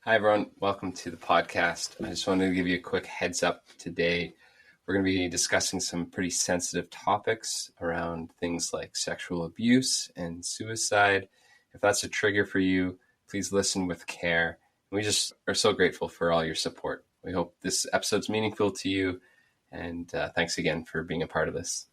Hi, everyone. Welcome to the podcast. I just wanted to give you a quick heads up today. We're going to be discussing some pretty sensitive topics around things like sexual abuse and suicide. If that's a trigger for you, please listen with care. We just are so grateful for all your support. We hope this episode's meaningful to you, and thanks again for being a part of this.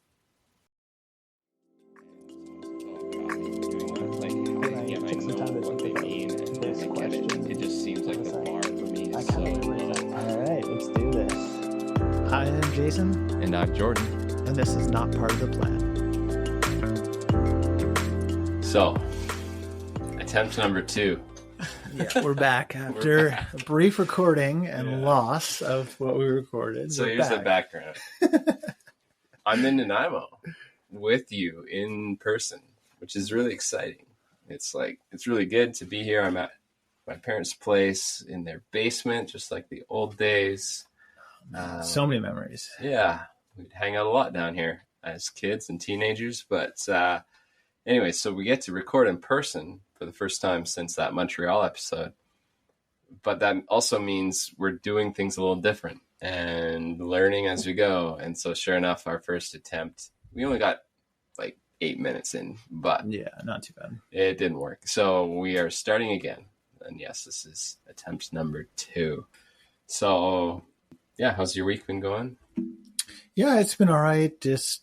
Alright, let's do this. Hi, I'm Jason. And I'm Jordan. And this is Not Part of the Plan. So, attempt number 2. Yeah, we're back after a brief recording and loss of what we recorded. So here's the background. I'm in Nanaimo with you in person, which is really exciting. It's really good to be here. I'm at my parents' place in their basement, just like the old days. So many memories. Yeah, we'd hang out a lot down here as kids and teenagers. But anyway, so we get to record in person for the first time since that Montreal episode. But that also means we're doing things a little different and learning as we go. And so sure enough, our first attempt, we only got like 8 minutes in, but yeah, not too bad. It didn't work. So we are starting again. And yes, this is attempt number 2. So yeah, how's your week been going? Yeah, it's been all right. This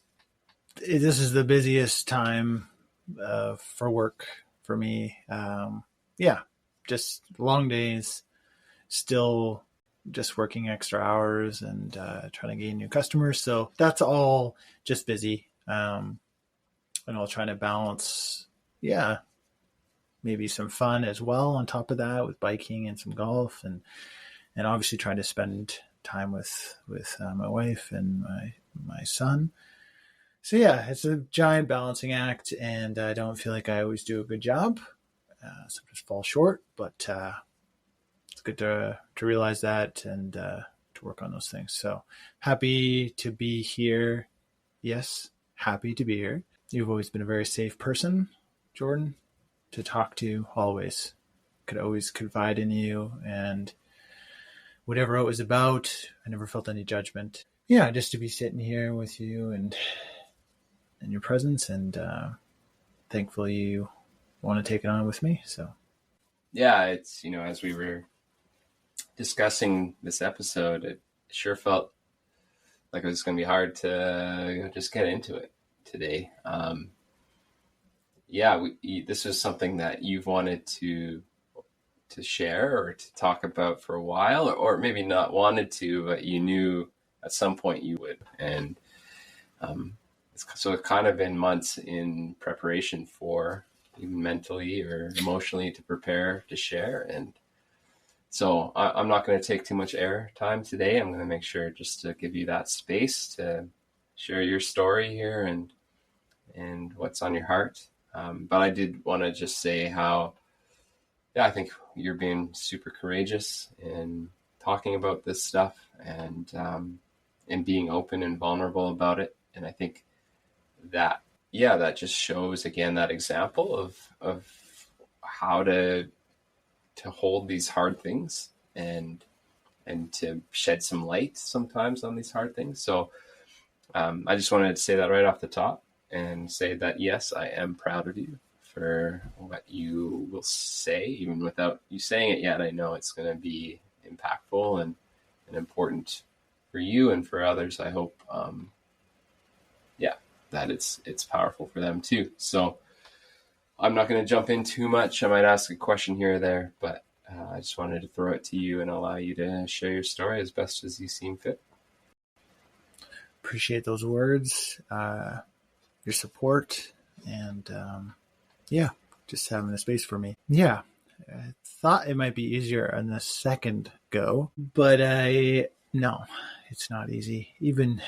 is the busiest time for work for me. Yeah, just long days, still just working extra hours and trying to gain new customers. So that's all just busy. And I'll try to balance, maybe some fun as well on top of that with biking and some golf and obviously trying to spend time with my wife and my son. So yeah, it's a giant balancing act, and I don't feel like I always do a good job. Sometimes fall short, but it's good to realize that and to work on those things. So happy to be here. Yes, happy to be here. You've always been a very safe person, Jordan, to talk to. Always could always confide in you, and whatever it was about, I never felt any judgment. Yeah, just to be sitting here with you and in your presence, and thankfully you want to take it on with me. So yeah, it's, as we were discussing this episode, it sure felt like it was going to be hard to just get into it today. This was something that you've wanted to share or to talk about for a while, or maybe not wanted to, but you knew at some point you would. And it's kind of been months in preparation for, even mentally or emotionally, to prepare to share. And so I'm not going to take too much air time today. I'm going to make sure just to give you that space to share your story here and what's on your heart. But I did want to just say how, I think you're being super courageous in talking about this stuff and being open and vulnerable about it. And I think that just shows again that example of how to hold these hard things and to shed some light sometimes on these hard things. So I just wanted to say that right off the top and say that, yes, I am proud of you for what you will say, even without you saying it yet. I know it's going to be impactful and important for you and for others. I hope, that it's powerful for them too. So I'm not going to jump in too much. I might ask a question here or there, but I just wanted to throw it to you and allow you to share your story as best as you seem fit. Appreciate those words, your support, and just having a space for me. Yeah, I thought it might be easier on the second go, but no, it's not easy. Even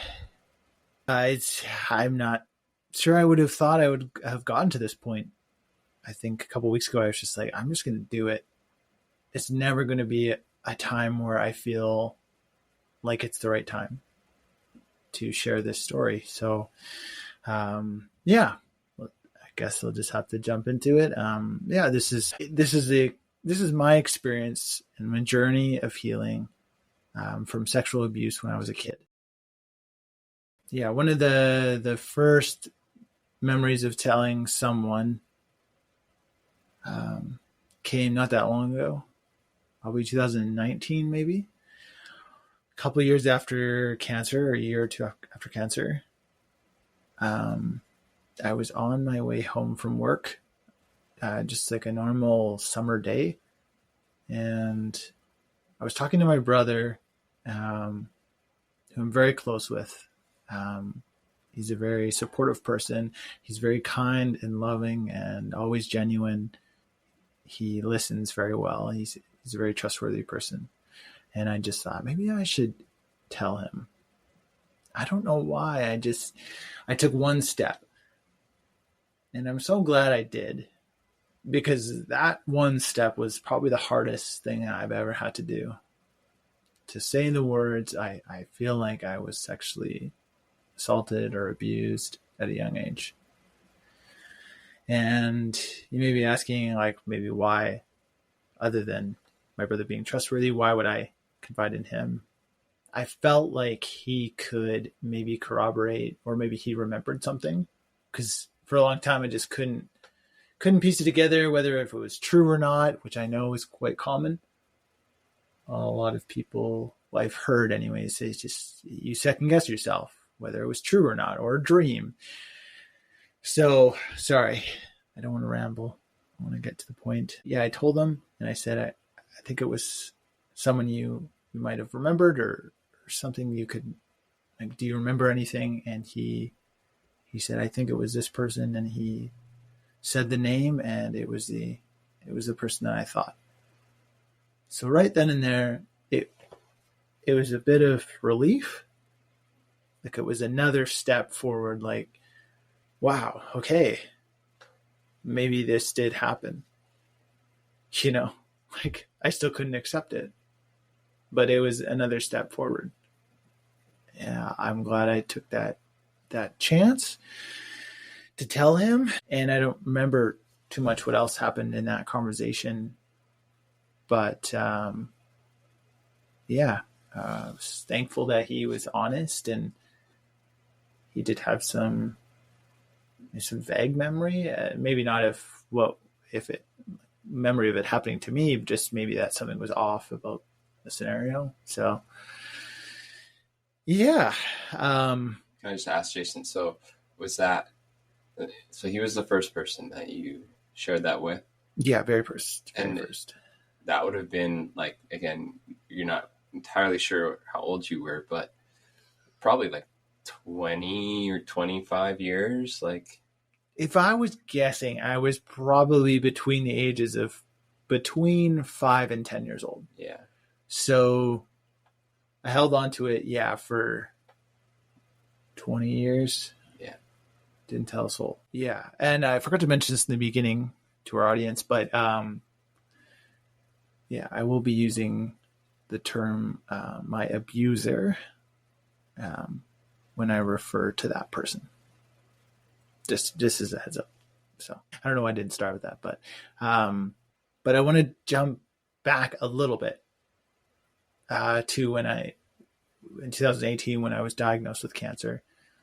I'm not sure I would have thought I would have gotten to this point. I think a couple of weeks ago I was just like, I'm just going to do it. It's never going to be a time where I feel like it's the right time to share this story. So, I guess I'll just have to jump into it. This is the this is my experience and my journey of healing from sexual abuse when I was a kid. Yeah, one of the first memories of telling someone came not that long ago, probably 2019, maybe. A couple of years after cancer, or a year or two after cancer. I was on my way home from work, just like a normal summer day. And I was talking to my brother, who I'm very close with. He's a very supportive person. He's very kind and loving and always genuine. He listens very well. He's a very trustworthy person. And I just thought maybe I should tell him. I don't know why. I took one step. And I'm so glad I did, because that one step was probably the hardest thing I've ever had to do. To say the words, I feel like I was sexually assaulted or abused at a young age. And you may be asking, like, maybe why, other than my brother being trustworthy, why would I confide in him? I felt like he could maybe corroborate, or maybe he remembered something, because for a long time I just couldn't piece it together, whether if it was true or not, which I know is quite common. A lot of people, well, I've heard anyways, it's just you second guess yourself whether it was true or not, or a dream. So sorry, I don't want to ramble. I want to get to the point. Yeah, I told him, and I said I think it was someone you might have remembered, or something you could, like, do you remember anything? And he said, I think it was this person, and he said the name, and it was the person that I thought. So right then and there, it was a bit of relief. Like, it was another step forward, like, wow, okay, maybe this did happen. Like, I still couldn't accept it, but it was another step forward. Yeah, I'm glad I took that chance to tell him. And I don't remember too much what else happened in that conversation, but yeah, I was thankful that he was honest, and he did have some vague memory, maybe not if memory of it happening to me, just maybe that something was off about the scenario. So yeah. Can I just ask, Jason, so he was the first person that you shared that with? Yeah, very first. That would have been, like, again, you're not entirely sure how old you were, but probably like 20 or 25 years. Like, if I was guessing, I was probably between the ages of between 5 and 10 years old. Yeah. So I held on to it, for 20 years. Yeah. Didn't tell a soul. Yeah. And I forgot to mention this in the beginning to our audience, but I will be using the term my abuser when I refer to that person. Just as a heads up. So I don't know why I didn't start with that, but I want to jump back a little bit to in 2018, when I was diagnosed with cancer.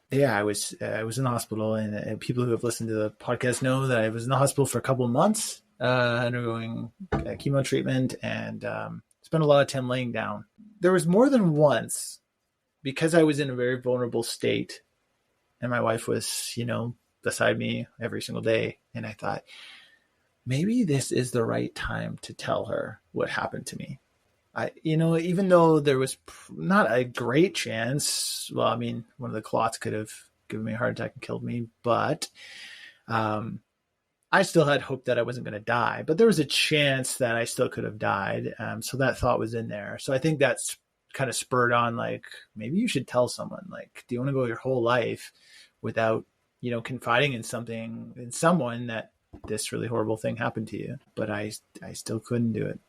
Yeah, I was in the hospital, and people who have listened to the podcast know that I was in the hospital for a couple of months, undergoing chemo treatment, and spent a lot of time laying down. There was more than once, because I was in a very vulnerable state, and my wife was, beside me every single day, and I thought, maybe this is the right time to tell her what happened to me. Even though there was not a great chance, well, I mean, one of the clots could have given me a heart attack and killed me, but I still had hope that I wasn't going to die, but there was a chance that I still could have died. So that thought was in there. So I think that's kind of spurred on, like, maybe you should tell someone. Like, do you want to go your whole life without, confiding in someone that this really horrible thing happened to you? But I still couldn't do it.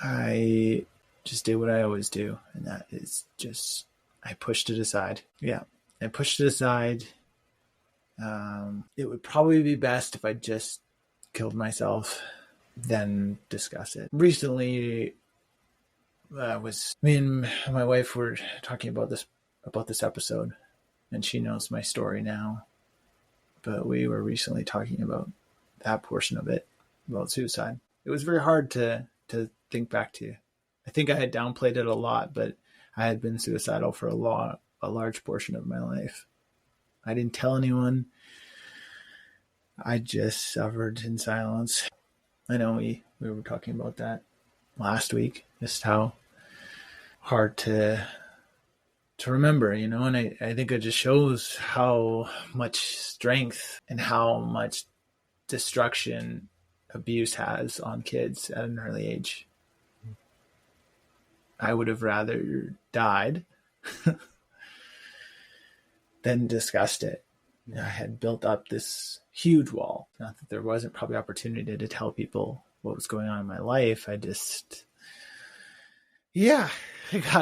I just did what I always do, and that is just, I pushed it aside. Yeah, I pushed it aside. It would probably be best if I just killed myself, then discuss it. Recently, me and my wife were talking about this episode, and she knows my story now. But we were recently talking about that portion of it, about suicide. It was very hard to think back to. I think I had downplayed it a lot, but I had been suicidal for a large portion of my life. I didn't tell anyone. I just suffered in silence. I know we were talking about that last week, just how hard to remember, and I think it just shows how much strength and how much destruction abuse has on kids at an early age. I would have rather died than discussed it. I had built up this huge wall. Not that there wasn't probably opportunity to tell people what was going on in my life. I got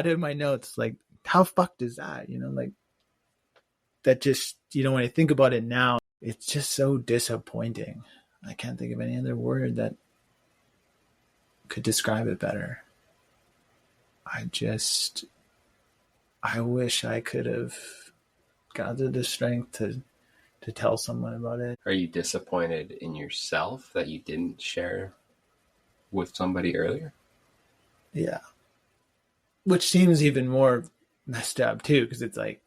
in my notes, like, how fucked is that? Like, that just, when I think about it now, it's just so disappointing. I can't think of any other word that could describe it better. I wish I could have gathered the strength to tell someone about it. Are you disappointed in yourself that you didn't share with somebody earlier? Yeah. Which seems even more messed up too, because it's like,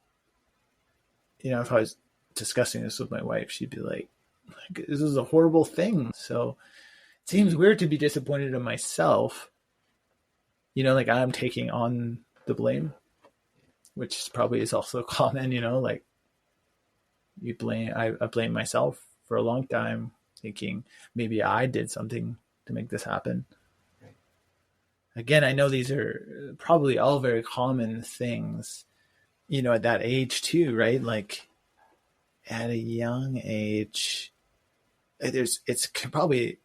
if I was discussing this with my wife, she'd be like, this is a horrible thing. So it seems weird to be disappointed in myself. Like I'm taking on the blame, which probably is also common, like I blame myself for a long time, thinking maybe I did something to make this happen. Right. Again, I know these are probably all very common things, at that age too, right? Like at a young age, it's probably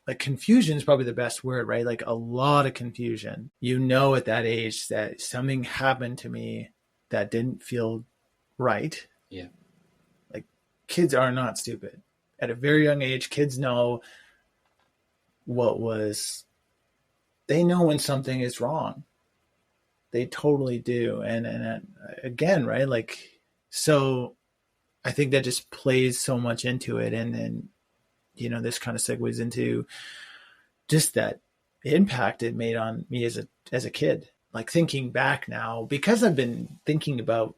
like confusion is probably the best word, right? Like a lot of confusion, at that age that something happened to me that didn't feel right. Yeah. Like kids are not stupid. At a very young age, kids know they know when something is wrong. They totally do. And again, right? Like, so I think that just plays so much into it. And then, this kind of segues into just that impact it made on me as a kid. Like thinking back now, because I've been thinking about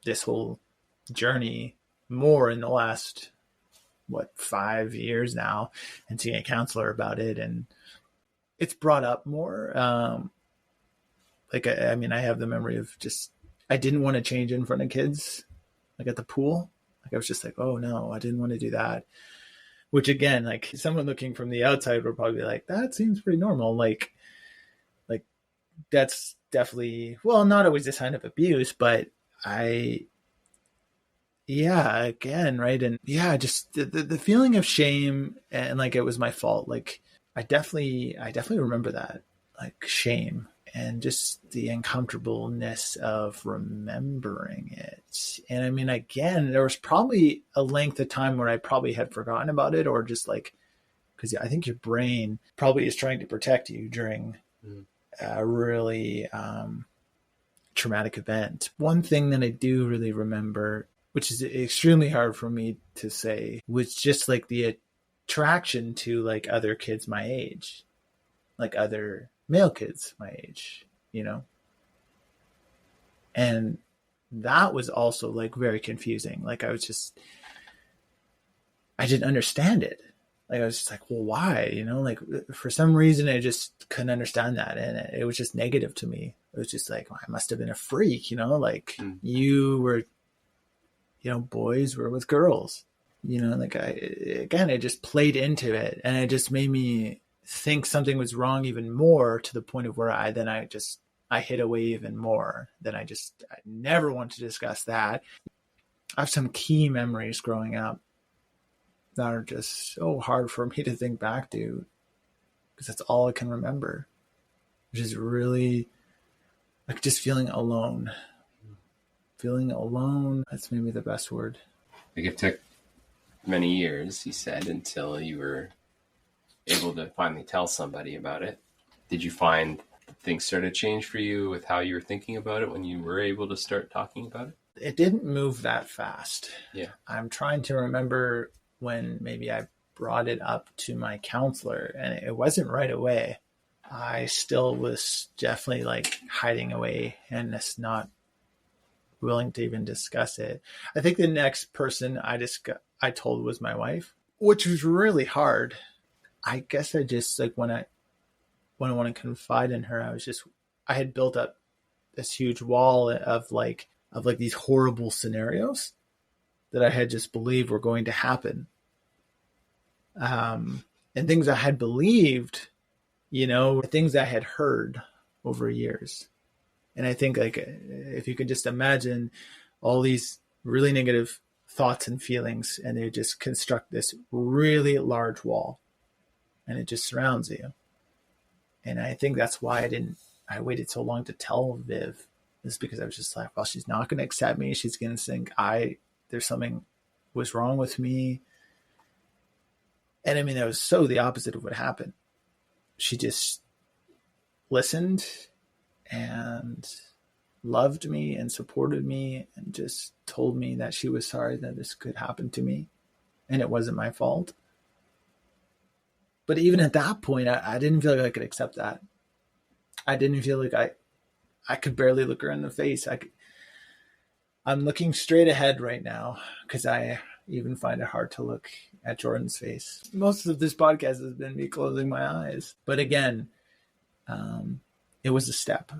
this whole journey more in the last, 5 years now, and seeing a counselor about it, and it's brought up more. I have the memory of just, I didn't want to change in front of kids, like at the pool. Like I was just like, oh no, I didn't want to do that. Which again, like someone looking from the outside would probably be like, that seems pretty normal. Like that's definitely, not always a sign of abuse, but again, right. And just the feeling of shame and like it was my fault. Like I definitely remember that, like shame and just the uncomfortableness of remembering it. And again, there was probably a length of time where I probably had forgotten about it, or just like, because I think your brain probably is trying to protect you during a really traumatic event. One thing that I do really remember, which is extremely hard for me to say, was just like the attraction to like other kids my age, like other male kids my age, and that was also like very confusing. Like I didn't understand it. Like I was just like, well, why? Like for some reason I just couldn't understand that, and it was just negative to me. It was just like, well, I must have been a freak, like you were, boys were with girls, like it just played into it, and it just made me think something was wrong even more, to the point of where I hid away even more. I never want to discuss that. I have some key memories growing up that are just so hard for me to think back to, because that's all I can remember, which is really like just feeling alone. That's maybe the best word. Like it took many years, he said, until you were able to finally tell somebody about it. Did you find things started to change for you with how you were thinking about it when you were able to start talking about it? It didn't move that fast. Yeah. I'm trying to remember when maybe I brought it up to my counselor, and it wasn't right away. I still was definitely like hiding away and just not willing to even discuss it. I think the next person I told was my wife, which was really hard. I guess I just like when I want to confide in her, I had built up this huge wall of these horrible scenarios that I had just believed were going to happen. And things I had believed, things I had heard over years. And I think like if you could just imagine all these really negative thoughts and feelings, and they just construct this really large wall, and it just surrounds you. And I think that's why I waited so long to tell Viv, is because I was just like, well, she's not going to accept me. She's going to think there's something was wrong with me. And I mean, that was so the opposite of what happened. She just listened and loved me and supported me and just told me that she was sorry that this could happen to me and it wasn't my fault. But even at that point, I didn't feel like I could accept that. I didn't feel like I could barely look her in the face. I'm looking straight ahead right now because I even find it hard to look at Jordan's face. Most of this podcast has been me closing my eyes. But again, it was a step.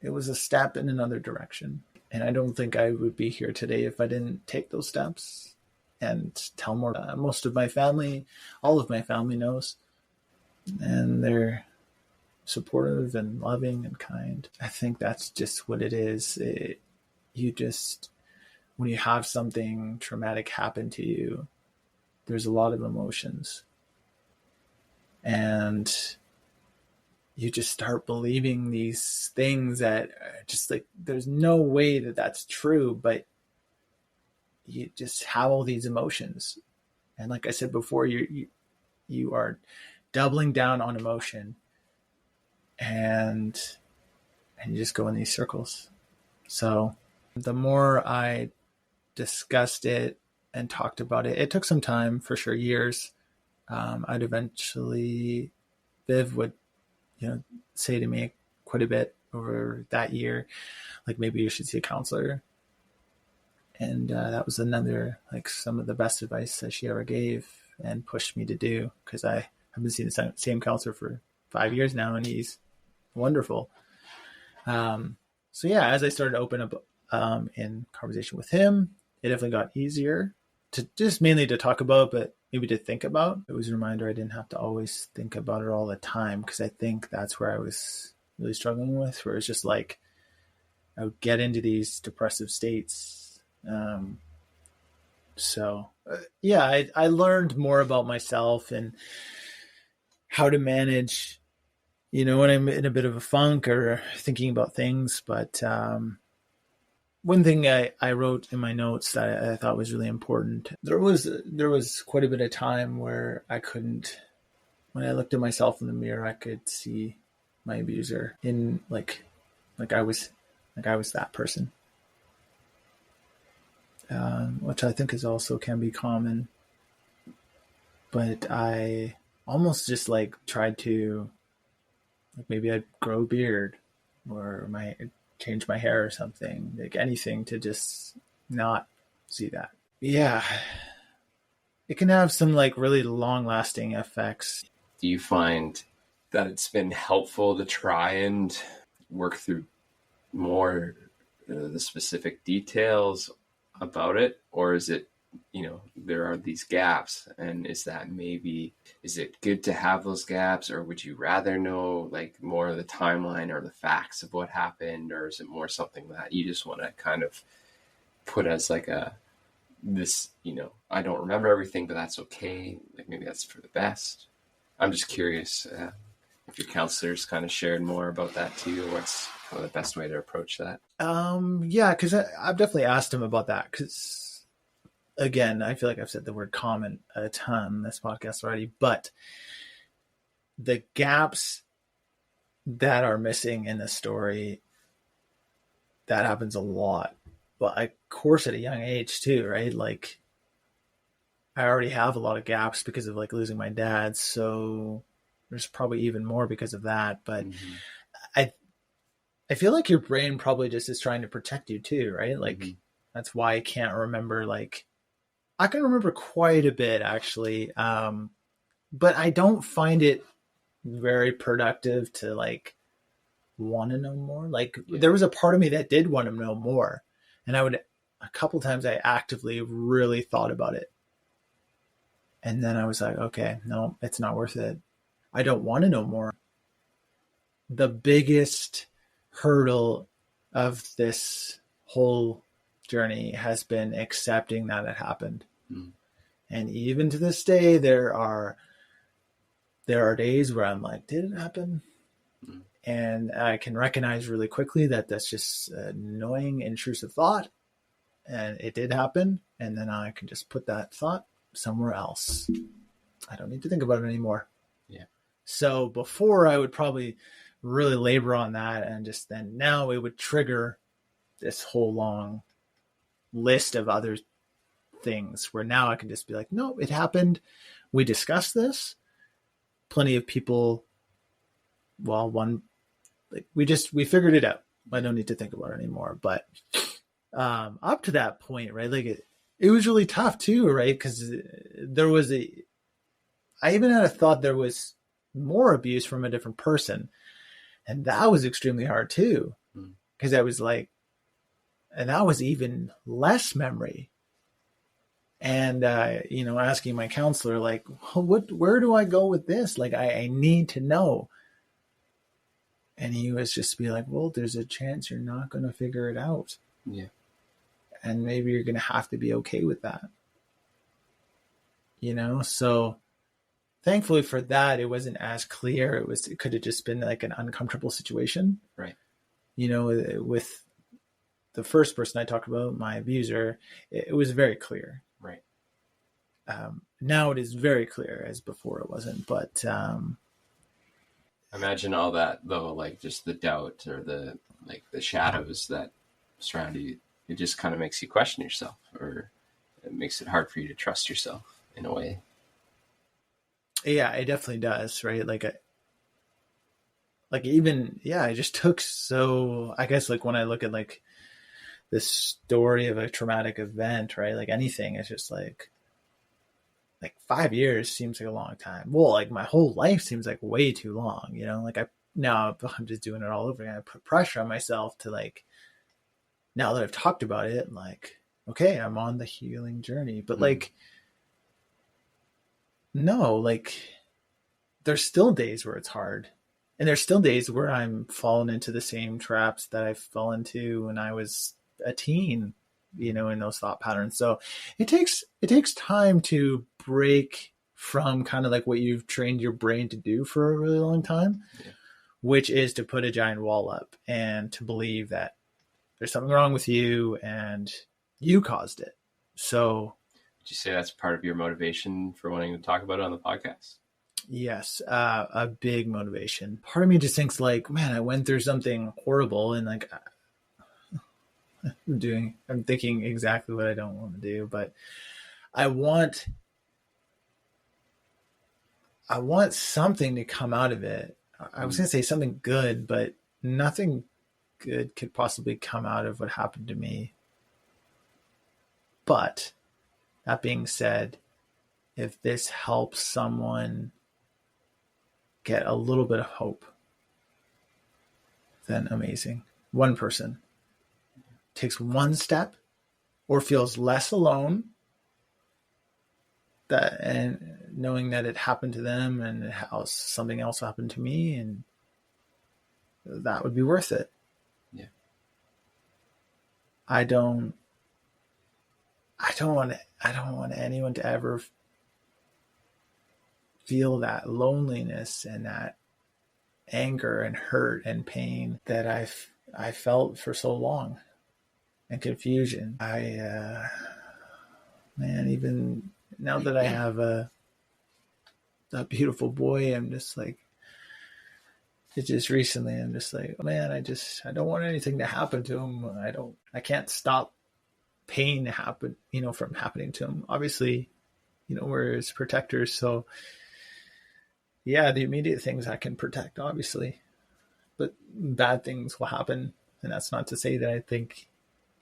It was a step in another direction. And I don't think I would be here today if I didn't take those steps and tell more. Most of my family, all of my family knows. And they're supportive and loving and kind. I think that's just what it is. When you have something traumatic happen to you, there's a lot of emotions. And you just start believing these things that are just like, there's no way that that's true, but you just have all these emotions. And like I said before, you are doubling down on emotion, and you just go in these circles. So the more I discussed it and talked about it, it took some time, for sure, years. I'd eventually, Viv would, say to me quite a bit over that year, like, maybe you should see a counselor. And that was another, like, some of the best advice that she ever gave and pushed me to do, because I have been seeing the same counselor for 5 years now, and he's wonderful. So yeah, as I started to open up in conversation with him, it definitely got easier to just mainly to talk about, but maybe to think about. It was a reminder I didn't have to always think about it all the time, because I think that's where I was really struggling with, where it's just like I would get into these depressive states. I learned more about myself and how to manage, when I'm in a bit of a funk or thinking about things. But one thing I wrote in my notes that I thought was really important, there was quite a bit of time where I couldn't, when I looked at myself in the mirror, I could see my abuser in like I was that person. Which I think is also can be common. But I almost just like tried to, like, maybe I'd grow a beard or change my hair or something, like anything to just not see that. Yeah. It can have some like really long lasting effects. Do you find that it's been helpful to try and work through more the specific details about it, or is it, there are these gaps, and is it good to have those gaps, or would you rather know like more of the timeline or the facts of what happened, or is it more something that you just want to kind of put as like I don't remember everything, but that's okay, like maybe that's for the best? I'm just curious if your counselors kind of shared more about that too, or what's kind of the best way to approach that. Yeah, because I've definitely asked him about that, because again, I feel like I've said the word common a ton in this podcast already, but the gaps that are missing in the story, that happens a lot. But of course at a young age too, right? Like I already have a lot of gaps because of like losing my dad. So there's probably even more because of that. But Mm-hmm. I I feel like your brain probably just is trying to protect you too, right? Like Mm-hmm. that's why I can't remember. Like I can remember quite a bit actually, but I don't find it very productive to like want to know more. Like Yeah. there was a part of me that did want to know more, and I would a couple times I actively really thought about it, and then I was like, okay, no, it's not worth it. I don't want to know more. The biggest hurdle of this whole journey has been accepting that it happened. Mm-hmm. And even to this day, there are days where I'm like, did it happen? Mm-hmm. And I can recognize really quickly that that's just an annoying, intrusive thought. And it did happen. And then I can just put that thought somewhere else. I don't need to think about it anymore. Yeah. So before I would probably really labor on that, and just then now it would trigger this whole long list of other things where now I can just be like, no, it happened. We discussed this. Plenty of people, well, one, like we figured it out. I don't need to think about it anymore. But up to that point, right? Like it was really tough too, right? Because I even had a thought there was more abuse from a different person. And that was extremely hard too. Because I was like, and that was even less memory. And, asking my counselor, like, where do I go with this? Like, I need to know. And he was just be like, well, there's a chance you're not going to figure it out. Yeah. And maybe you're going to have to be okay with that. So thankfully for that, it wasn't as clear. It could have just been like an uncomfortable situation. Right. With the first person I talked about, my abuser, it was very clear. Right. Now it is very clear, as before it wasn't. But imagine all that though, like just the doubt or the shadows that surround you. It just kind of makes you question yourself, or it makes it hard for you to trust yourself in a way. Yeah, it definitely does, right? It just took so, I guess, like when I look at like this story of a traumatic event, right? Like anything, it's just like 5 years seems like a long time. Well, like my whole life seems like way too long, like I'm just doing it all over again. I put pressure on myself to like, now that I've talked about it, like, okay, I'm on the healing journey, but like, no, like there's still days where it's hard. And there's still days where I'm falling into the same traps that I fell into when I was a teen, in those thought patterns. So it takes time to break from kind of like what you've trained your brain to do for a really long time, which is to put a giant wall up and to believe that there's something wrong with you and you caused it. So would you say that's part of your motivation for wanting to talk about it on the podcast? Yes, a big motivation. Part of me just thinks like, man, I went through something horrible, and like I'm thinking exactly what I don't want to do, but I want something to come out of it. I was going to say something good, but nothing good could possibly come out of what happened to me. But that being said, if this helps someone get a little bit of hope, then amazing. One person takes one step or feels less alone, that and knowing that it happened to them and how something else happened to me, and that would be worth it. Yeah. I don't want anyone to ever feel that loneliness and that anger and hurt and pain that I felt for so long, and confusion. Even now that I have a beautiful boy, I'm just like, it's just recently I'm just like, oh, man, I don't want anything to happen to him. I can't stop pain happen, from happening to him. Obviously, we're his protectors. So yeah, the immediate things I can protect, obviously, but bad things will happen. And that's not to say that I think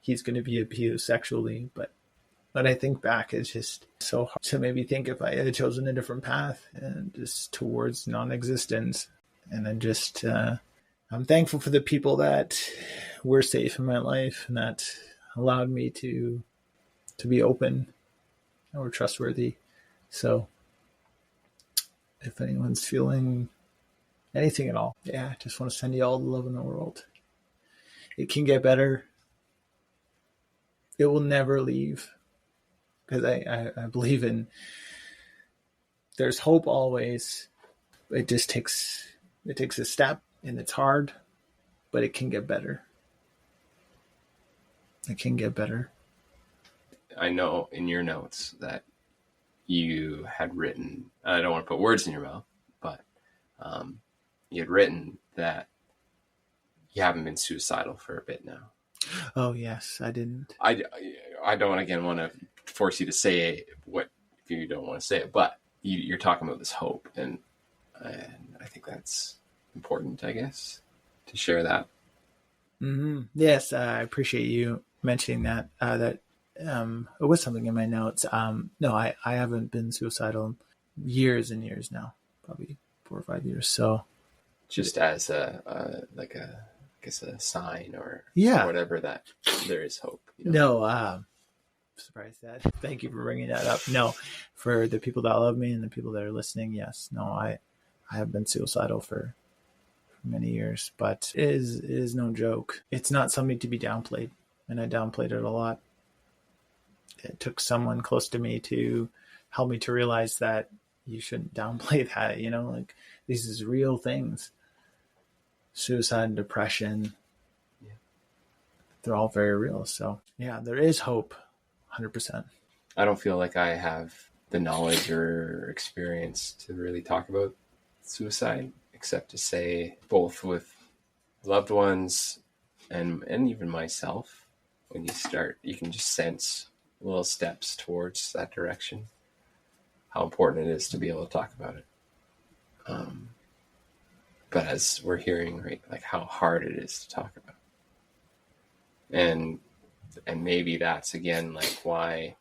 he's going to be abused sexually, but I think back, it's just so hard to maybe think if I had chosen a different path and just towards non-existence. And then just, I'm thankful for the people that were safe in my life and that allowed me to be open or trustworthy. So if anyone's feeling anything at all, yeah, I just want to send you all the love in the world. It can get better. It will never leave, because I believe in, there's hope always. It just takes a step, and it's hard, but it can get better. It can get better. I know in your notes that you had written, I don't want to put words in your mouth, but you had written that you haven't been suicidal for a bit now. Oh, yes, I didn't. I don't, again, want to force you to say what if you don't want to say it, but you're talking about this hope, and I think that's important, I guess, to share that. Mm-hmm. Yes, I appreciate you mentioning that. It was something in my notes. No, I haven't been suicidal years and years now, probably 4 or 5 years. So, just as a sign or whatever, that there is hope. No, surprised that. Thank you for bringing that up. No, for the people that love me and the people that are listening, yes. No, I have been suicidal for many years, but it is no joke. It's not something to be downplayed, and I downplayed it a lot. It took someone close to me to help me to realize that you shouldn't downplay that, like these is real things. Suicide and depression, they're all very real. So yeah, there is hope, 100%. I don't feel like I have the knowledge or experience to really talk about suicide, except to say both with loved ones and even myself, when you can just sense little steps towards that direction, how important it is to be able to talk about it. But as we're hearing, right, like how hard it is to talk about. And maybe that's, again, like why,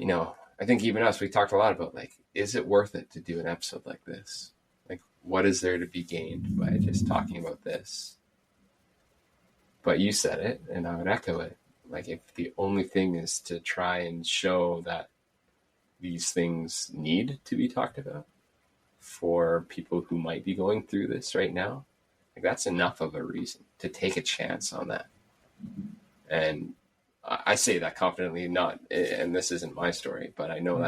I think even us, we talked a lot about, like, is it worth it to do an episode like this? Like, what is there to be gained by just talking about this? But you said it, and I would echo it. Like, if the only thing is to try and show that these things need to be talked about for people who might be going through this right now, like, that's enough of a reason to take a chance on that. And I say that confidently, and this isn't my story, but I know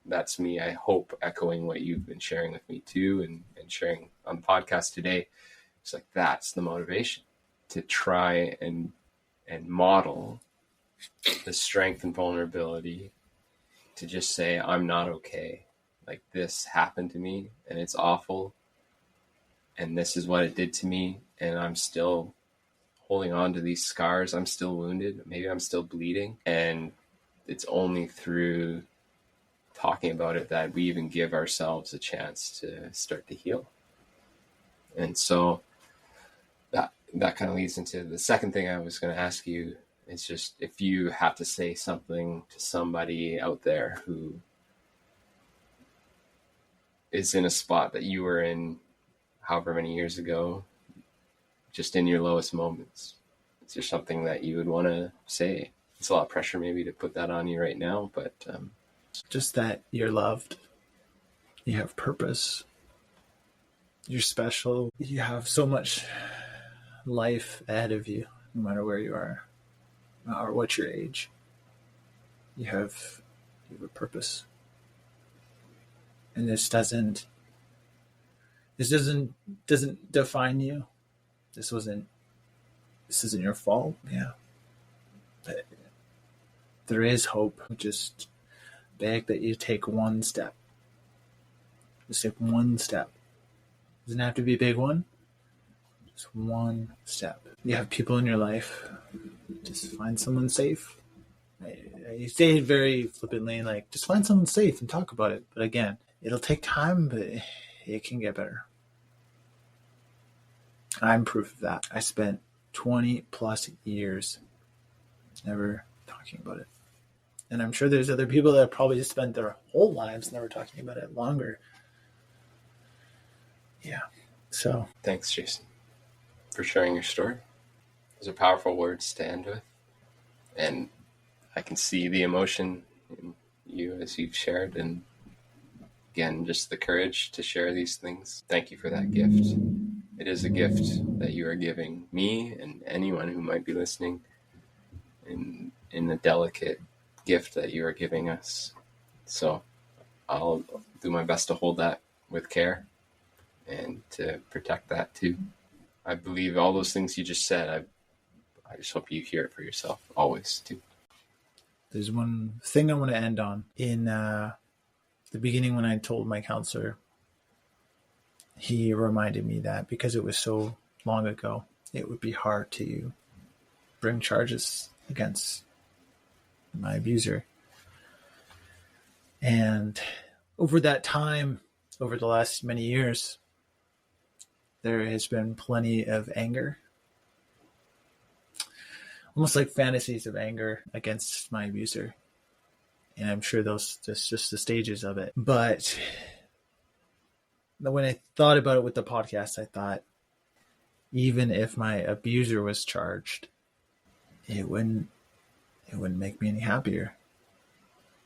that's me, I hope, echoing what you've been sharing with me too, and sharing on the podcast today. It's like, that's the motivation, to try and model the strength and vulnerability to just say, I'm not okay. Like, this happened to me and it's awful, and this is what it did to me, and I'm still holding on to these scars. I'm still wounded. Maybe I'm still bleeding. And it's only through talking about it that we even give ourselves a chance to start to heal. And so that kind of leads into the second thing I was going to ask you. It's just, if you have to say something to somebody out there who is in a spot that you were in however many years ago, just in your lowest moments, is there something that you would want to say? It's a lot of pressure maybe to put that on you right now, but just that you're loved, you have purpose, you're special, you have so much life ahead of you, no matter where you are or what your age. You have a purpose, and this doesn't define you. This isn't your fault. Yeah, but there is hope. Just beg that you take one step. Just take one step Doesn't have to be a big one. Just one step. You have people in your life. Just find someone safe. You say it very flippantly, like, just find someone safe and talk about it. But again, it'll take time, but it can get better. I'm proof of that. I spent 20 plus years never talking about it. And I'm sure there's other people that probably just spent their whole lives never talking about it longer. Yeah. So. Thanks, Jason, for sharing your story. Those are powerful words to end with. And I can see the emotion in you as you've shared. And again, just the courage to share these things. Thank you for that gift. It is a gift that you are giving me and anyone who might be listening, in the delicate gift that you are giving us. So I'll do my best to hold that with care and to protect that too. I believe all those things you just said. I just hope you hear it for yourself always too. There's one thing I want to end on. In the beginning, when I told my counselor, he reminded me that because it was so long ago, it would be hard to bring charges against my abuser. And over that time, over the last many years, there has been plenty of anger, almost like fantasies of anger against my abuser. And I'm sure that's just the stages of it. But when I thought about it with the podcast, I thought, even if my abuser was charged, it wouldn't make me any happier,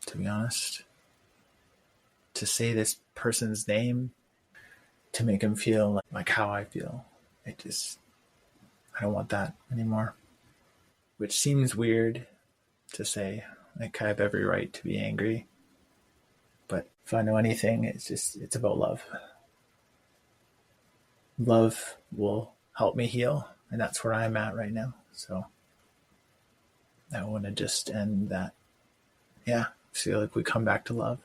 to be honest. To say this person's name, to make him feel like how I feel, I don't want that anymore. Which seems weird to say. Like, I have every right to be angry. But if I know anything, it's about love. Love will help me heal, and that's where I'm at right now. So I want to just end that. Yeah, feel like we come back to love.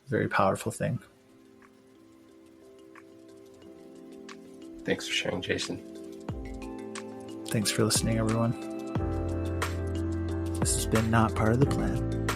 Very powerful thing. Thanks for sharing, Jason. Thanks for listening, everyone. This has been Not Part of the Plan.